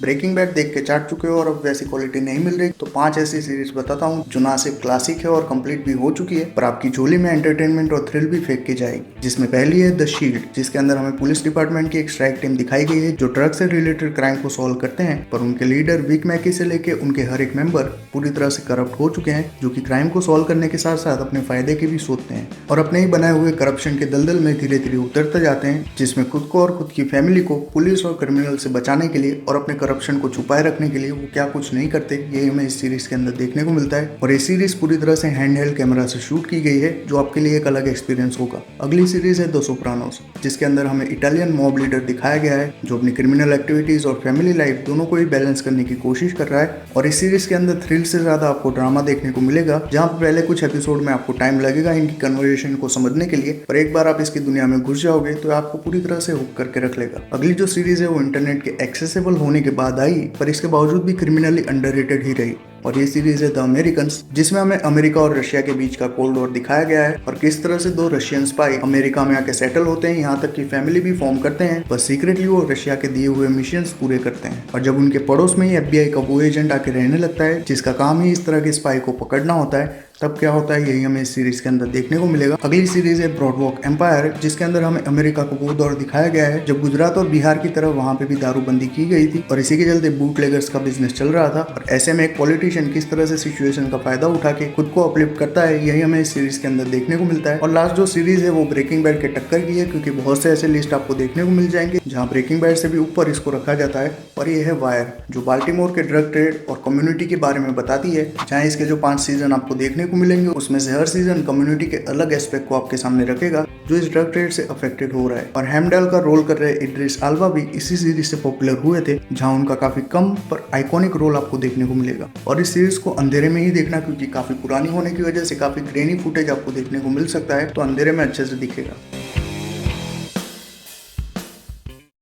Breaking bad देख के चाट चुके हो और अब वैसी क्वालिटी नहीं मिल रही, तो 5 ऐसी सीरीज बताता हूँ जो ना सिर्फ क्लासिक है और कंप्लीट भी हो चुकी है, पर आपकी झोली में एंटरटेनमेंट और थ्रिल भी फेंक के जाएगी। जिसमें पहली है द शील्ड, जिसके अंदर हमें पुलिस डिपार्टमेंट की एक स्ट्राइक टीम दिखाई गई है जो ड्रग से रिलेटेड क्राइम को सॉल्व करते हैं, पर उनके लीडर विक मैकी से लेके उनके हर एक मेंबर पूरी तरह से करप्ट हो चुके हैं, जो कि क्राइम को सॉल्व करने के साथ साथ अपने फायदे के भी सोचते हैं और अपने ही बनाए हुए करप्शन के दलदल में धीरे धीरे उतरते जाते हैं, जिसमें खुद को और खुद की फैमिली को पुलिस और क्रिमिनल से बचाने के लिए और अपने करप्शन को छुपाए रखने के लिए वो क्या कुछ नहीं करते, यही हमें इस सीरीज के अंदर देखने को मिलता है। और ये सीरीज पूरी तरह से हैंड हेल्ड कैमरा से शूट की गई है, जो आपके लिए एक अलग एक्सपीरियंस होगा। अगली सीरीज है द सोप्रानोस, जिसके अंदर हमें इटालियन मॉब लीडर दिखाया गया है जो अपनी क्रिमिनल एक्टिविटीज और फैमिली लाइफ दोनों को ही बैलेंस करने की कोशिश कर रहा है। और इस सीरीज के अंदर थ्रिल से ज्यादा आपको ड्रामा देखने को मिलेगा, जहां पर पहले कुछ एपिसोड में आपको टाइम लगेगा इनकी कन्वर्सेशन को समझने के लिए, पर एक बार आप इसकी दुनिया में घुस जाओगे तो आपको पूरी तरह से हुक करके रख लेगा। अगली जो सीरीज है वो इंटरनेट के एक्सेसिबल होने के बाद आई, पर इसके बावजूद भी क्रिमिनली अंडररेटेड ही रही, और ये सीरीज है द अमेरिकन्स, जिसमें हमें अमेरिका और रशिया के बीच का कोल्ड वॉर दिखाया गया है और किस तरह से दो रशियन स्पाई अमेरिका में आके सेटल होते हैं, यहाँ तक कि फैमिली भी फॉर्म करते हैं, बस सीक्रेटली वो रशिया के दिए हुए मिशंस पूरे करते हैं। और जब उनके पड़ोस में ही FBI का वो एजेंट आके रहने लगता है जिसका काम ही इस तरह के स्पाई को पकड़ना होता है, तब क्या होता है यही हमें इस सीरीज के अंदर देखने को मिलेगा। अगली सीरीज है ब्रॉडवॉक एम्पायर, जिसके अंदर हमें अमेरिका को वो दौर दिखाया गया है जब गुजरात और बिहार की तरफ वहां पे भी दारूबंदी की गई थी और इसी के चलते बूटलेगर्स का बिजनेस चल रहा था, और ऐसे में एक पॉलिटिशियन किस तरह से सिचुएशन का फायदा उठा के खुद को अपलिफ्ट करता है, यही हमें इस सीरीज के अंदर देखने को मिलता है। और लास्ट जो सीरीज है वो ब्रेकिंग बैड के टक्कर की है, क्योंकि बहुत से ऐसे लिस्ट आपको देखने को मिल जाएंगे जहाँ ब्रेकिंग बैड से भी ऊपर इसको रखा जाता है। और ये है वायर, जो बाल्टीमोर के ड्रग ट्रेड और कम्युनिटी के बारे में बताती है, जहाँ इसके जो 5 सीजन आपको देखने को मिलेंगे उसमें हर सीजन कम्युनिटी के अलग एस्पेक्ट को आपके सामने रखेगा जो इस ड्रग ट्रेड से अफेक्टेड हो रहा है। और हेमडाल का रोल कर रहे इद्रिस अल्बा भी इसी सीरीज से पॉपुलर हुए थे, जहां उनका काफी कम पर आइकॉनिक रोल आपको देखने को मिलेगा। और इस सीरीज को अंधेरे में ही देखना, क्योंकि काफी पुरानी होने की वजह से काफी ग्रेनी फुटेज आपको देखने को मिल सकता है, तो अंधेरे में अच्छे से दिखेगा।